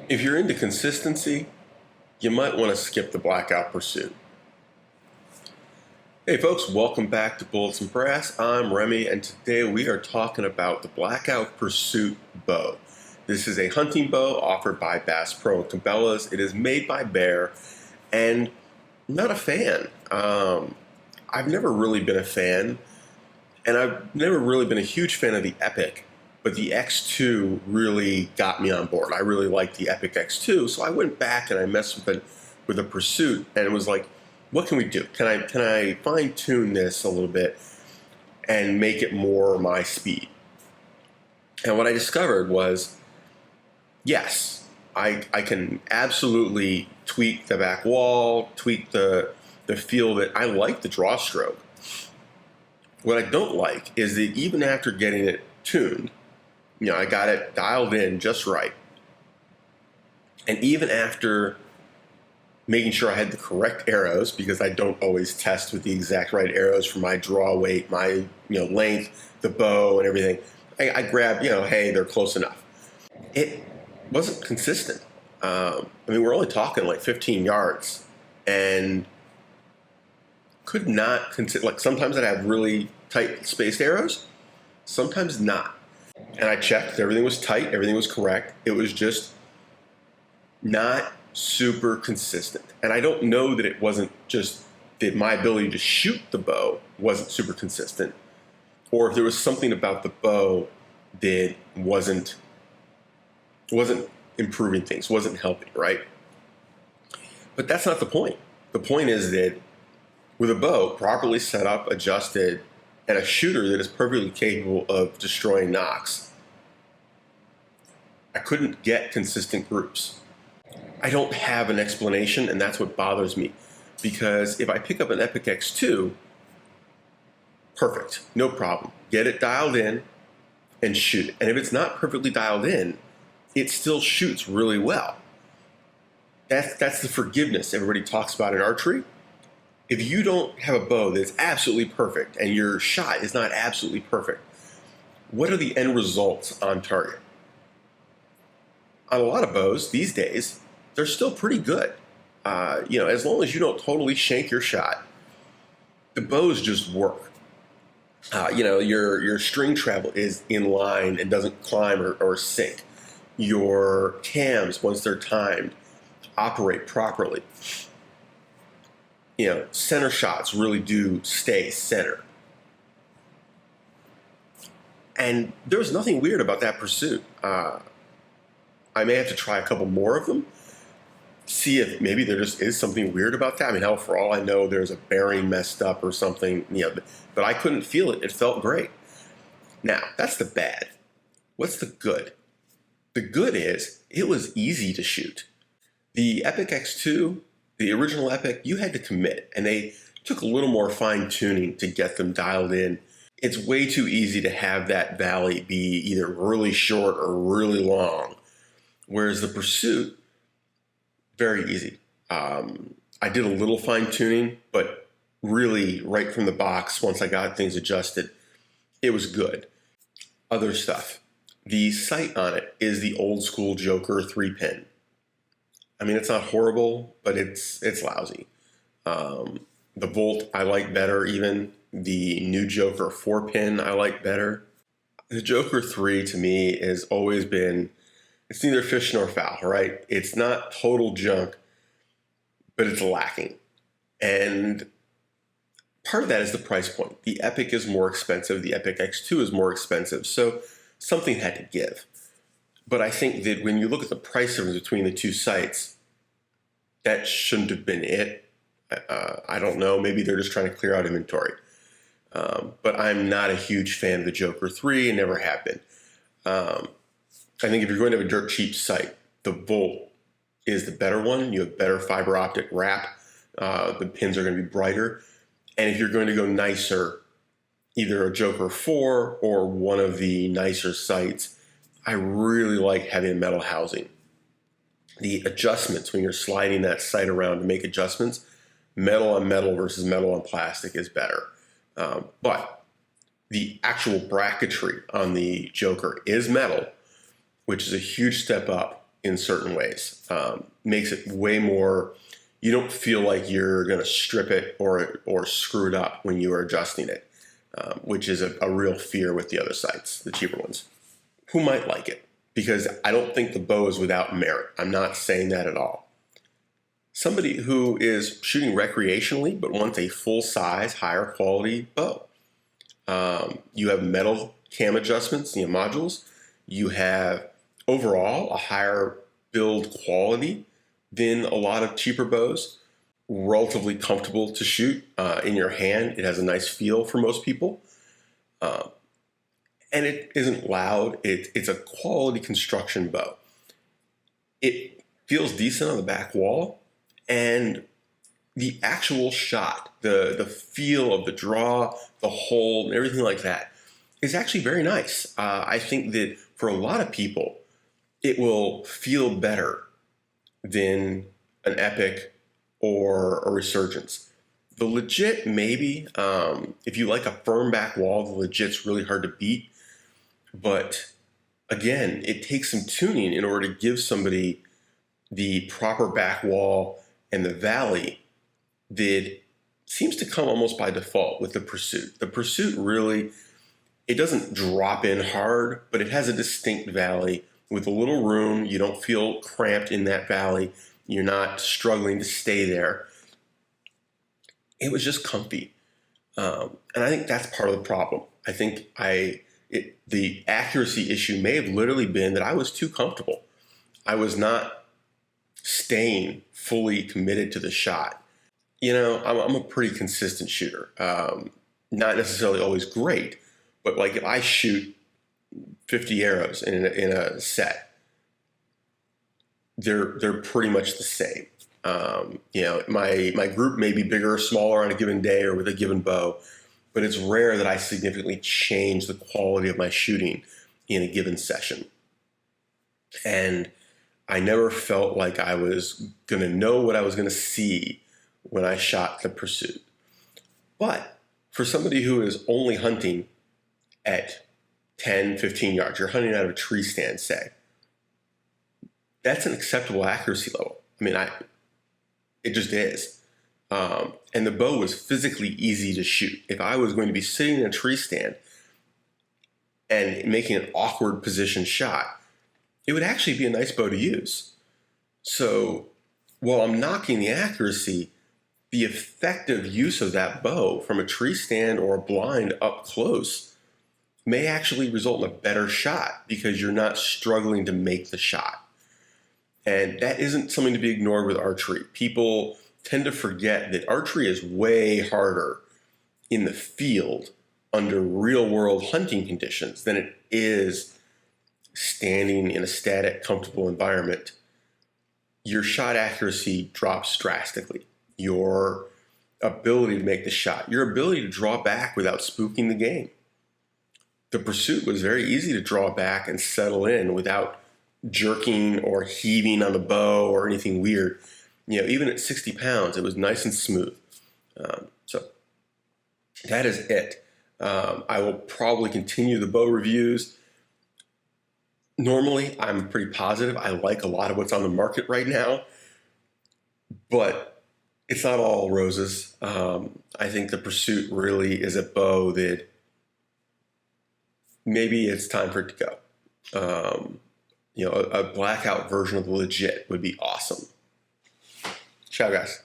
If you're into consistency, you might want to skip the Blackout Pursuit. Hey folks, welcome back to Bullets and Brass. I'm Remy, and today we are talking about the Blackout Pursuit Bow. This is a hunting bow offered by Bass Pro and Cabelas. It is made by Bear, and I'm not a fan. I've never really been a fan, and I've never really been a huge fan of the Epic. But the X2 really got me on board. I really liked the Epic X2, so I went back and I messed with the Pursuit, and it was like, what can we do? Can I fine tune this a little bit and make it more my speed? And what I discovered was, yes, I can absolutely tweak the back wall, tweak the feel that I like the draw stroke. What I don't like is that even after getting it tuned, I got it dialed in just right. And even after making sure I had the correct arrows, because I don't always test with the exact right arrows for my draw weight, my length, the bow, and everything, I grabbed, hey, they're close enough. It wasn't consistent. We're only talking like 15 yards, and could not like sometimes I'd have really tight spaced arrows, sometimes not. And I checked, everything was tight, everything was correct. It was just not super consistent. And I don't know that it wasn't just that my ability to shoot the bow wasn't super consistent, or if there was something about the bow that wasn't improving things, wasn't helping, right? But that's not the point. The point is that with a bow properly set up, adjusted, and a shooter that is perfectly capable of destroying knocks, I couldn't get consistent groups. I don't have an explanation, and that's what bothers me. Because if I pick up an Epic X2, perfect, no problem. Get it dialed in and shoot it. And if it's not perfectly dialed in, it still shoots really well. That's the forgiveness everybody talks about in archery. If you don't have a bow that's absolutely perfect and your shot is not absolutely perfect, what are the end results on target? On a lot of bows these days, they're still pretty good. As long as you don't totally shank your shot, the bows just work. Your string travel is in line and doesn't climb or sink. Your cams, once they're timed, operate properly. Center shots really do stay center. And there was nothing weird about that Pursuit. I may have to try a couple more of them, see if maybe there just is something weird about that. Hell, for all I know, there's a bearing messed up or something, but I couldn't feel it. It felt great. Now, that's the bad. What's the good? The good is it was easy to shoot. The Epic X2, the original Epic, you had to commit, and they took a little more fine tuning to get them dialed in. It's way too easy to have that valley be either really short or really long, whereas the Pursuit, very easy. I did a little fine tuning, but really right from the box, once I got things adjusted, it was good. Other stuff. The sight on it is the old school Joker 3-pin. It's not horrible, but it's lousy. The Volt I like better even. The new Joker 4-pin I like better. The Joker 3 to me has always been, it's neither fish nor fowl, right? It's not total junk, but it's lacking. And part of that is the price point. The Epic is more expensive. The Epic X2 is more expensive. So something had to give. But I think that when you look at the price difference between the two sites, that shouldn't have been it. I don't know. Maybe they're just trying to clear out inventory. But I'm not a huge fan of the Joker 3 and never have been. I think if you're going to have a dirt cheap sight, the Volt is the better one. You have better fiber optic wrap. The pins are going to be brighter. And if you're going to go nicer, either a Joker 4 or one of the nicer sights, I really like having a metal housing. The adjustments when you're sliding that sight around to make adjustments, metal on metal versus metal on plastic is better. But the actual bracketry on the Joker is metal, which is a huge step up in certain ways. Makes it way more, you don't feel like you're going to strip it or screw it up when you are adjusting it, which is a real fear with the other sights, the cheaper ones. Who might like it? Because I don't think the bow is without merit. I'm not saying that at all. Somebody who is shooting recreationally but wants a full-size, higher quality bow. You have metal cam adjustments, modules. You have overall a higher build quality than a lot of cheaper bows. Relatively comfortable to shoot in your hand. It has a nice feel for most people. And it isn't loud. It's a quality construction bow. It feels decent on the back wall. And the actual shot, the feel of the draw, the hold, and everything like that is actually very nice. I think that for a lot of people, it will feel better than an Epic or a Resurgence. The Legit, maybe. If you like a firm back wall, the Legit's really hard to beat. But again, it takes some tuning in order to give somebody the proper back wall and the valley that seems to come almost by default with the Pursuit. The Pursuit really, it doesn't drop in hard, but it has a distinct valley with a little room. You don't feel cramped in that valley. You're not struggling to stay there. It was just comfy. And I think that's part of the problem. I think the accuracy issue may have literally been that I was too comfortable. I was not staying fully committed to the shot. I'm a pretty consistent shooter. Not necessarily always great, but like if I shoot 50 arrows in a set, they're pretty much the same. My group may be bigger or smaller on a given day or with a given bow, but it's rare that I significantly change the quality of my shooting in a given session. And I never felt like I was going to know what I was going to see when I shot the Pursuit. But for somebody who is only hunting at 10, 15 yards, you're hunting out of a tree stand, say, that's an acceptable accuracy level. It just is. And the bow was physically easy to shoot. If I was going to be sitting in a tree stand and making an awkward position shot, it would actually be a nice bow to use. So while I'm knocking the accuracy, the effective use of that bow from a tree stand or a blind up close may actually result in a better shot because you're not struggling to make the shot. And that isn't something to be ignored with archery. People tend to forget that archery is way harder in the field under real-world hunting conditions than it is standing in a static, comfortable environment. Your shot accuracy drops drastically. Your ability to make the shot, your ability to draw back without spooking the game. The Pursuit was very easy to draw back and settle in without jerking or heaving on the bow or anything weird. Even at 60 pounds, it was nice and smooth. So that is it. I will probably continue the bow reviews. Normally, I'm pretty positive. I like a lot of what's on the market right now, but it's not all roses. I think the Pursuit really is a bow that maybe it's time for it to go. A blackout version of the Legit would be awesome. Ciao, guys.